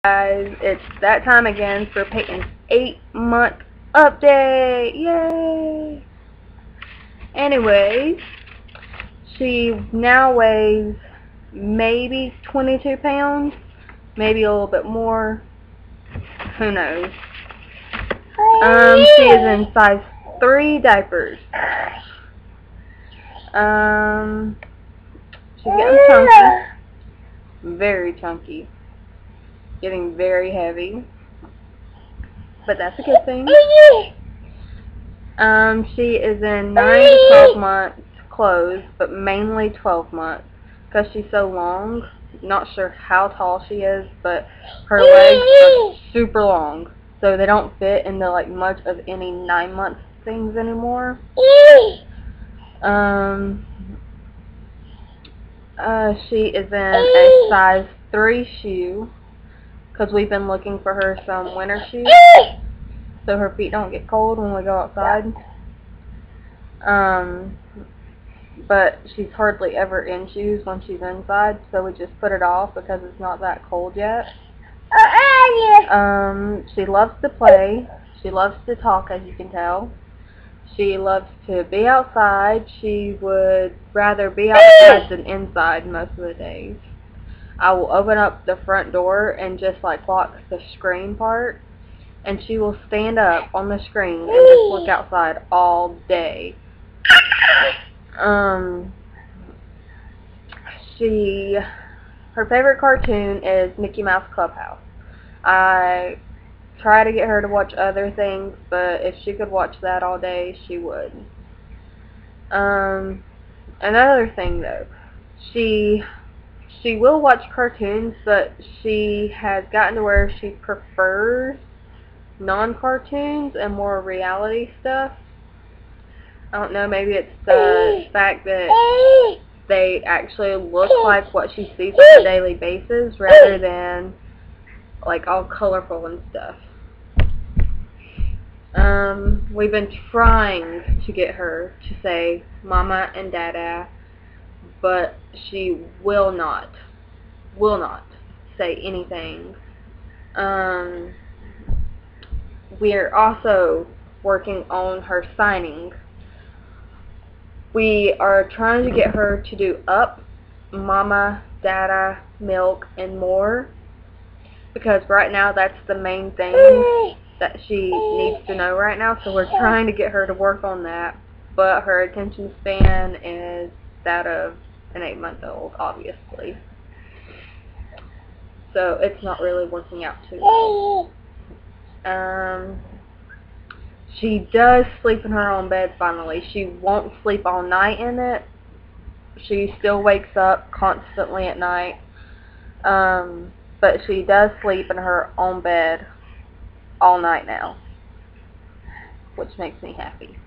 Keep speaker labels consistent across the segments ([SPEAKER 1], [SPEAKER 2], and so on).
[SPEAKER 1] Guys, it's that time again for Peyton's 8-month update. Yay! Anyways, she now weighs maybe 22 pounds, maybe a little bit more. Who knows? She is in size 3 diapers. She's getting chunky, very chunky. Getting very heavy, but that's a good thing. She is in 9 to 12 months clothes, but mainly 12 months because she's so long. Not sure how tall she is, but her legs are super long, so they don't fit into like much of any 9-month things anymore. She is in a size 3 shoe, because we've been looking for her some winter shoes so her feet don't get cold when we go outside. But she's hardly ever in shoes when she's inside, so we just put it off because it's not that cold yet. She loves to play. She loves to talk, as you can tell. She loves to be outside. She would rather be outside than inside most of the days. I will open up the front door and just like lock the screen part, and she will stand up on the screen and just look outside all day. Her favorite cartoon is Mickey Mouse Clubhouse. I try to get her to watch other things, but if she could watch that all day, she would. Another thing though, she will watch cartoons, but she has gotten to where she prefers non-cartoons and more reality stuff. I don't know, maybe it's the fact that they actually look like what she sees on a daily basis rather than like all colorful and stuff. We've been trying to get her to say Mama and Dada, but she will not say anything. We're also working on her signing. We are trying to get her to do up, Mama, Dada, milk, and more, because right now that's the main thing that she needs to know right now, so we're trying to get her to work on that, but her attention span is that of an 8-month-old, obviously. So it's not really working out too well. She does sleep in her own bed finally. She won't sleep all night in it. She still wakes up constantly at night. But she does sleep in her own bed all night now, which makes me happy.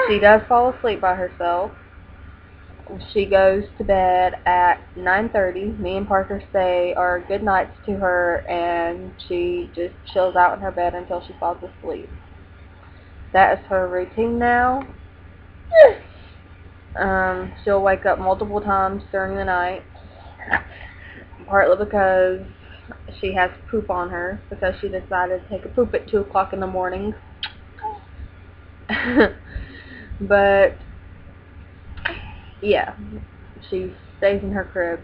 [SPEAKER 1] She does fall asleep by herself. She goes to bed at 9:30. Me and Parker say our good nights to her, and she just chills out in her bed until she falls asleep. That is her routine now. She'll wake up multiple times during the night, partly because she has poop on her, because she decided to take a poop at 2 o'clock in the morning. But yeah, she stays in her crib,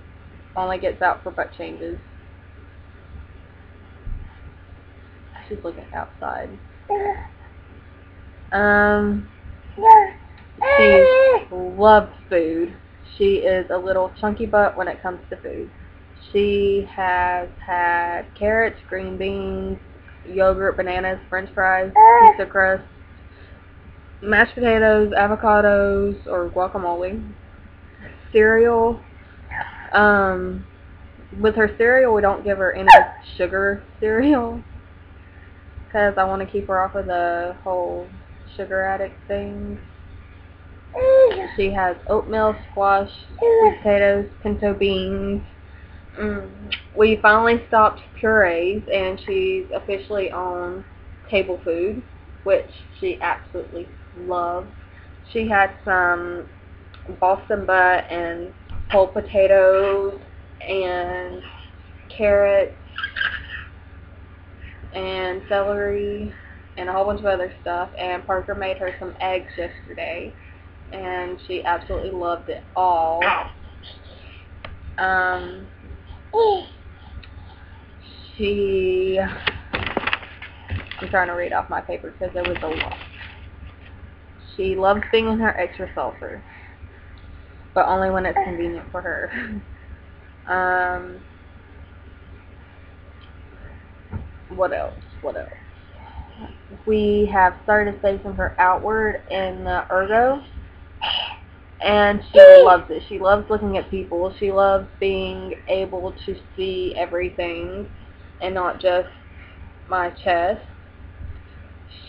[SPEAKER 1] only gets out for butt changes. She's looking outside. She loves food. She is a little chunky butt when it comes to food. She has had carrots, green beans, yogurt, bananas, french fries, pizza crust, mashed potatoes, avocados, or guacamole, cereal. With her cereal, we don't give her any sugar cereal, because I want to keep her off of the whole sugar addict thing. She has oatmeal, squash, sweet potatoes, pinto beans. We finally stopped purees, and she's officially on table food, which she absolutely loves. She had some Boston butt and whole potatoes and carrots and celery and a whole bunch of other stuff, and Parker made her some eggs yesterday, and she absolutely loved it all. I'm trying to read off my paper because there was a lot. She loves being in her extra saucer, but only when it's convenient for her. What else? We have started facing her outward in the ergo, and she loves it. She loves looking at people. She loves being able to see everything and not just my chest.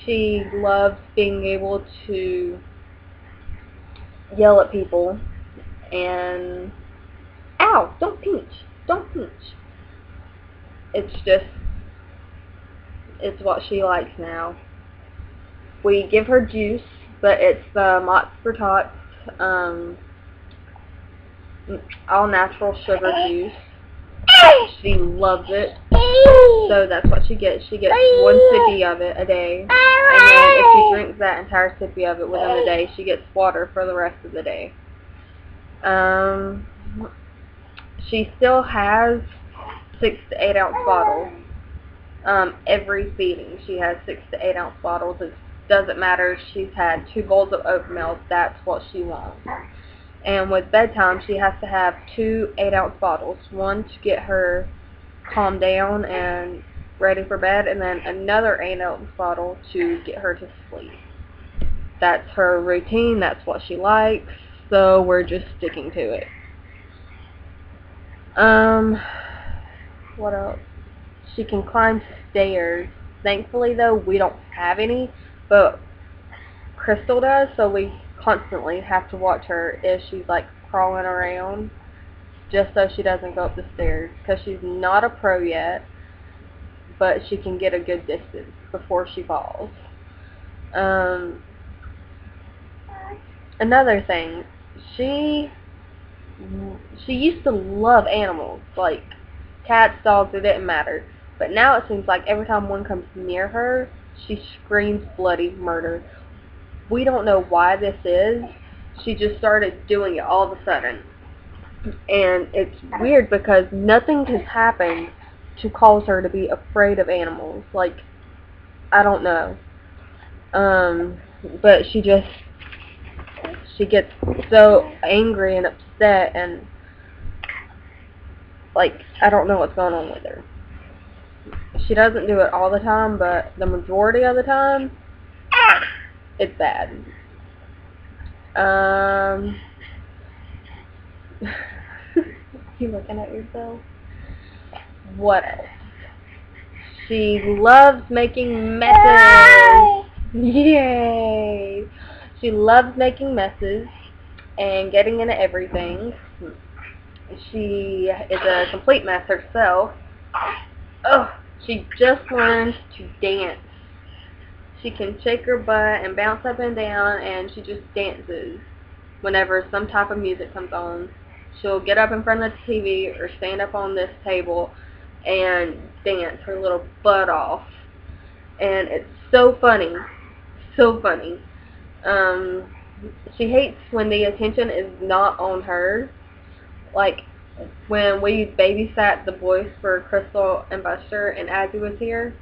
[SPEAKER 1] She loves being able to yell at people and, ow, don't pinch. It's what she likes now. We give her juice, but it's the Mott's for Tots, all natural sugar juice. She loves it, so that's what she gets. She gets 1 sippy of it a day, and then if she drinks that entire sippy of it within the day, she gets water for the rest of the day. She still has 6 to 8 ounce bottles. Every feeding she has 6 to 8 ounce bottles. It doesn't matter if she's had 2 bowls of oat milk, that's what she wants. And with bedtime, she has to have 2 8-ounce bottles. One to get her calmed down and ready for bed, and then another 8-ounce bottle to get her to sleep. That's her routine. That's what she likes. So we're just sticking to it. What else? She can climb stairs. Thankfully, though, we don't have any, but Crystal does, so we constantly have to watch her if she's like crawling around, just so she doesn't go up the stairs, because she's not a pro yet, but she can get a good distance before she falls. Another thing, she used to love animals, like cats, dogs, it didn't matter, but now it seems like every time one comes near her, she screams bloody murder. We don't know why this is. She just started doing it all of a sudden. And it's weird because nothing has happened to cause her to be afraid of animals. Like, I don't know. But she gets so angry and upset, and like, I don't know what's going on with her. She doesn't do it all the time, but the majority of the time, it's bad. You looking at yourself? What else? She loves making messes. Yay! She loves making messes and getting into everything. She is a complete mess herself. Oh, she just learned to dance. She can shake her butt and bounce up and down, and she just dances whenever some type of music comes on. She'll get up in front of the TV or stand up on this table and dance her little butt off. And it's so funny. So funny. She hates when the attention is not on her. Like, when we babysat the boys for Crystal and Buster and Azzy was here,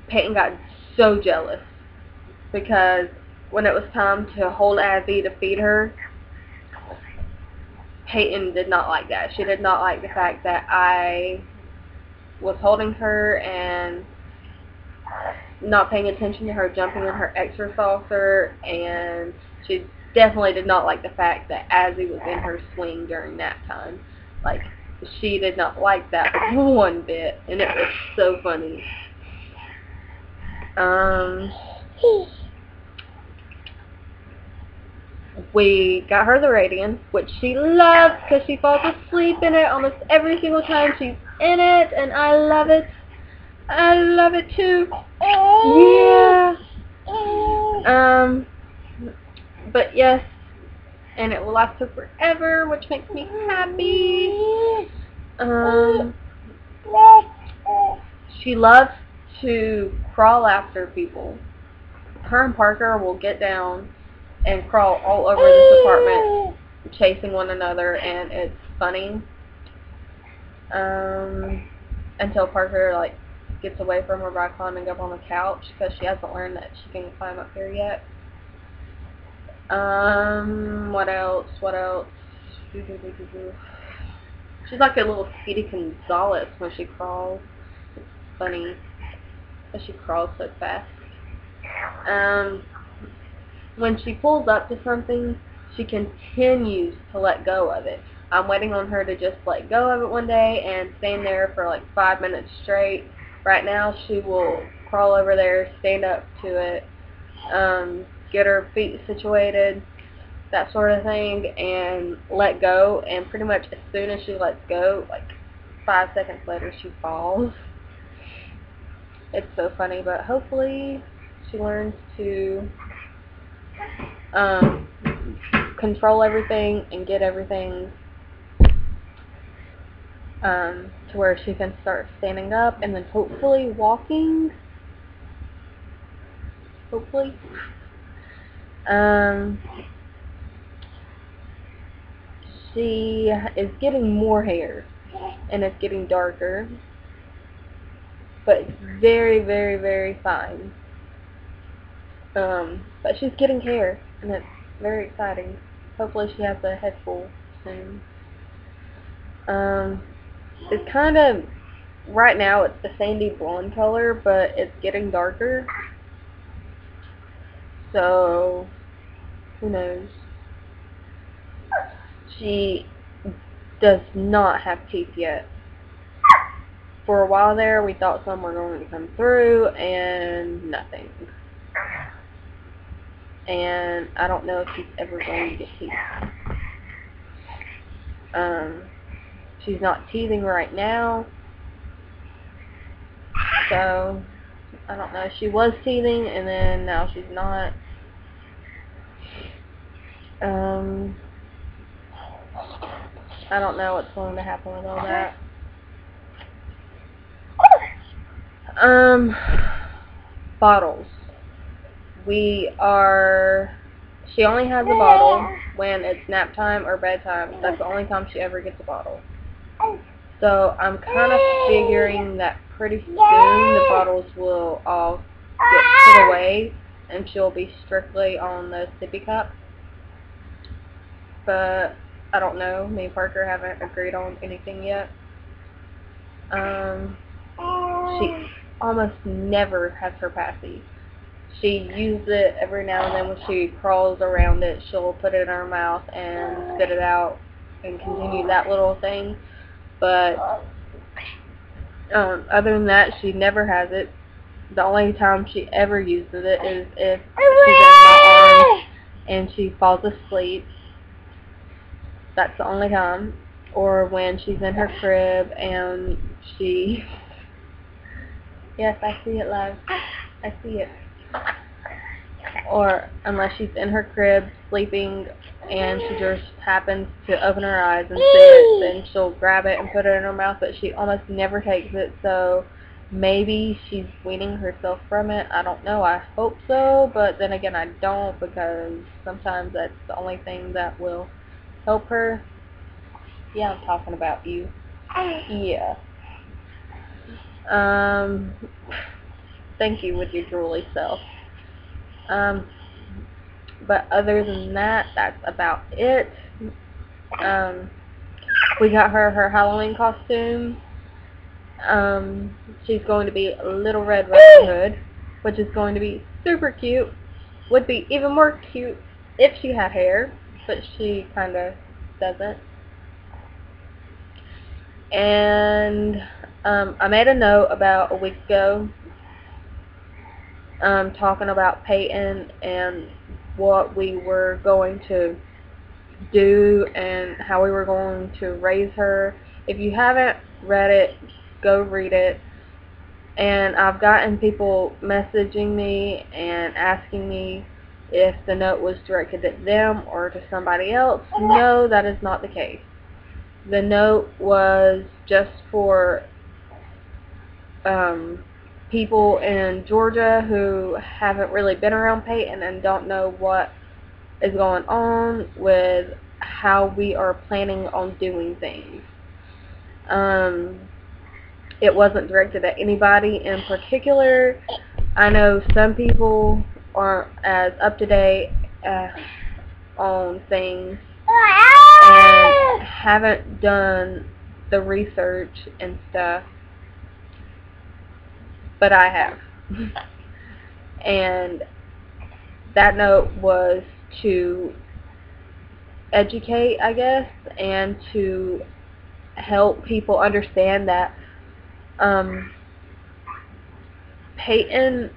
[SPEAKER 1] Peyton got so jealous because when it was time to hold Azzy to feed her, Peyton did not like that. She did not like the fact that I was holding her and not paying attention to her jumping in her extra saucer, and she definitely did not like the fact that Azzy was in her swing during nap time. Like, she did not like that one bit, and it was so funny. We got her the Radiant, which she loves because she falls asleep in it almost every single time she's in it, and I love it. I love it too. Yeah. But yes, and it will last her forever, which makes me happy. She loves to crawl after people. Her and Parker will get down and crawl all over this apartment, chasing one another, and it's funny. Until Parker like gets away from her by climbing up on the couch, because she hasn't learned that she can climb up here yet. What else? She's like a little Speedy Gonzales when she crawls. It's funny that she crawls so fast. When she pulls up to something, she continues to let go of it. I'm waiting on her to just let go of it one day and stand there for like 5 minutes straight. Right now, she will crawl over there, stand up to it, get her feet situated, that sort of thing, and let go. And pretty much as soon as she lets go, like 5 seconds later, she falls. It's so funny, but hopefully she learns to control everything and get everything to where she can start standing up and then hopefully walking. Hopefully. She is getting more hair and it's getting darker, but it's very, very, very fine. But she's getting hair and it's very exciting. Hopefully she has a head full soon. It's kind of, right now it's the sandy blonde color, but it's getting darker. So, who knows? She does not have teeth yet. For a while there, we thought some were going to come through, and nothing. And I don't know if she's ever going to get teeth. She's not teething right now. So, I don't know. She was teething, and then now she's not. I don't know what's going to happen with all that. Bottles. She only has a bottle when it's nap time or bedtime. That's the only time she ever gets a bottle. So I'm kind of figuring that pretty soon the bottles will all get put away and she'll be strictly on the sippy cup. But I don't know. Me and Parker haven't agreed on anything yet. She almost never has her passy. She uses it every now and then when she crawls around it. She'll put it in her mouth and spit it out and continue that little thing. But other than that, she never has it. The only time she ever uses it is if she's in my arms and she falls asleep. That's the only time. Or when she's in her crib and she... Yes, I see it, love. I see it. Or unless she's in her crib sleeping and she just happens to open her eyes and see it, then she'll grab it and put it in her mouth, but she almost never takes it. So maybe she's weaning herself from it. I don't know. I hope so, but then again I don't, because sometimes that's the only thing that will help her. Yeah, I'm talking about you. Yeah. Thank you with your drooly self. But other than that, that's about it. We got her Halloween costume. She's going to be Little Red Riding Hood, which is going to be super cute. Would be even more cute if she had hair, but she kind of doesn't. And I made a note about a week ago talking about Peyton and what we were going to do and how we were going to raise her. If you haven't read it, go read it. And I've gotten people messaging me and asking me if the note was directed at them or to somebody else. No, that is not the case. The note was just for people in Georgia who haven't really been around Peyton and don't know what is going on with how we are planning on doing things. It wasn't directed at anybody in particular. I know some people aren't as up to date on things and haven't done the research and stuff, but I have. And that note was to educate, I guess, and to help people understand that Peyton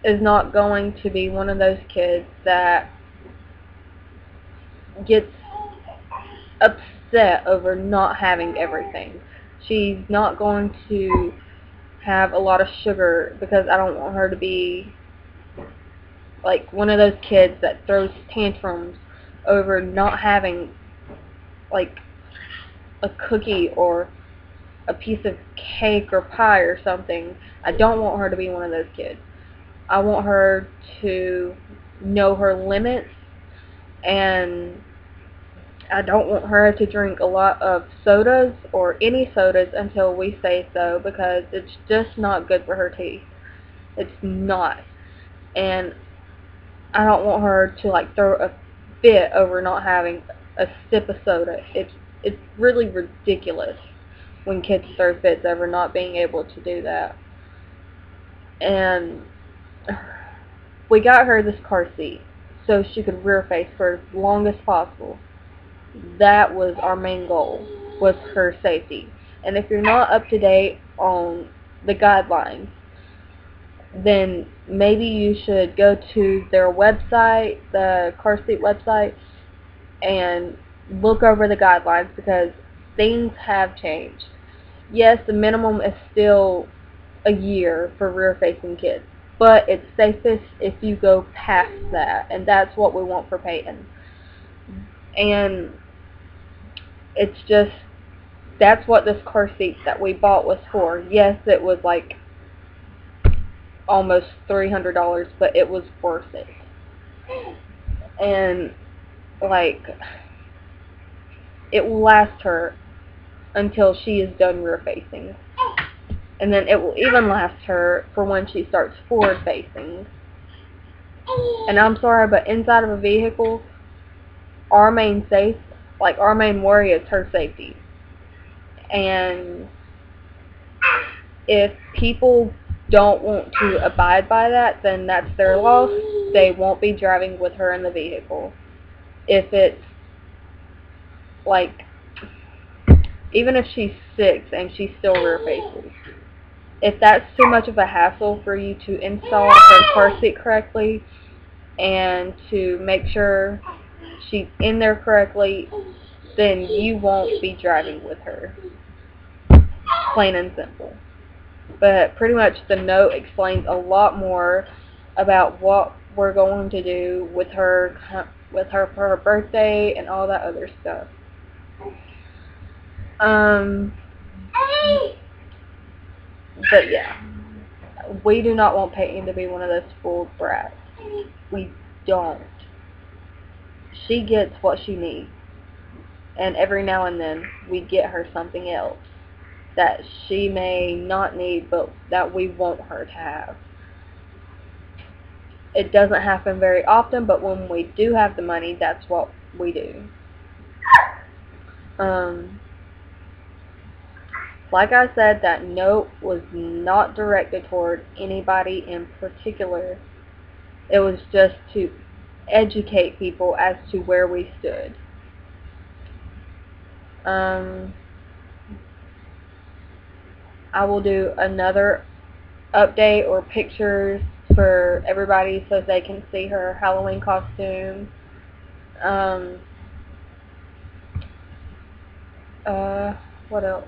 [SPEAKER 1] is not going to be one of those kids that gets upset over not having everything. She's not going to have a lot of sugar because I don't want her to be like one of those kids that throws tantrums over not having like a cookie or a piece of cake or pie or something. I don't want her to be one of those kids. I want her to know her limits, and I don't want her to drink a lot of sodas or any sodas until we say so, because it's just not good for her teeth. It's not. And I don't want her to like throw a fit over not having a sip of soda. It's really ridiculous when kids throw fits over not being able to do that. And we got her this car seat so she could rear face for as long as possible. That was our main goal, was her safety. And if you're not up to date on the guidelines, then maybe you should go to their website, the car seat website, and look over the guidelines, because things have changed. Yes, the minimum is still a year for rear-facing kids, but it's safest if you go past that, and that's what we want for Peyton. And it's just, that's what this car seat that we bought was for. Yes, it was like almost $300, but it was worth it. And like, it will last her until she is done rear facing, and then it will even last her for when she starts forward facing. And I'm sorry, but inside of a vehicle, our main worry is her safety. And if people don't want to abide by that, then that's their loss. They won't be driving with her in the vehicle. If it's like, even if she's 6 and she's still rear faces, if that's too much of a hassle for you to install her car seat correctly and to make sure she's in there correctly, then you won't be driving with her. Plain and simple. But pretty much the note explains a lot more about what we're going to do with her for her birthday and all that other stuff. But yeah, we do not want Peyton to be one of those spoiled brats. We don't. She gets what she needs, and every now and then we get her something else that she may not need, but that we want her to have. It doesn't happen very often, but when we do have the money, that's what we do. Like I said, that note was not directed toward anybody in particular. It was just to educate people as to where we stood. I will do another update or pictures for everybody so they can see her Halloween costume. What else?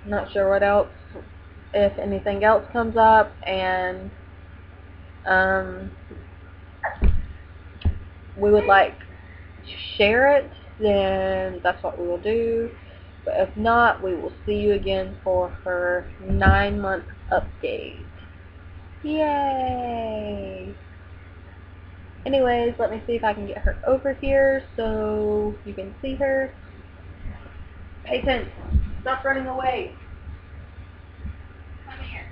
[SPEAKER 1] Not sure what else, if anything else comes up. And we would like to share it, then that's what we will do. But if not, we will see you again for her 9-month update. Yay! Anyways, let me see if I can get her over here so you can see her. Peyton, stop running away. Come here.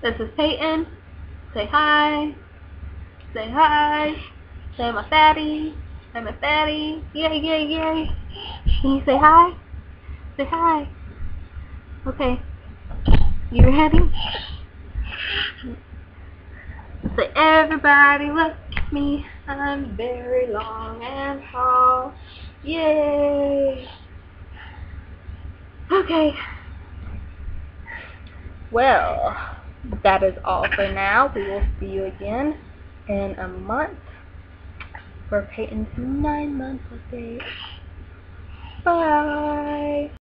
[SPEAKER 1] This is Peyton. Say hi. Say hi. Say my fatty. Say my fatty. Yay, yay, yay. Can you say hi? Say hi. Okay. You ready? Say, everybody look at me. I'm very long and tall. Yay. Okay. Well, that is all for now. We will see you again in a month for Peyton's 9-month update. Bye.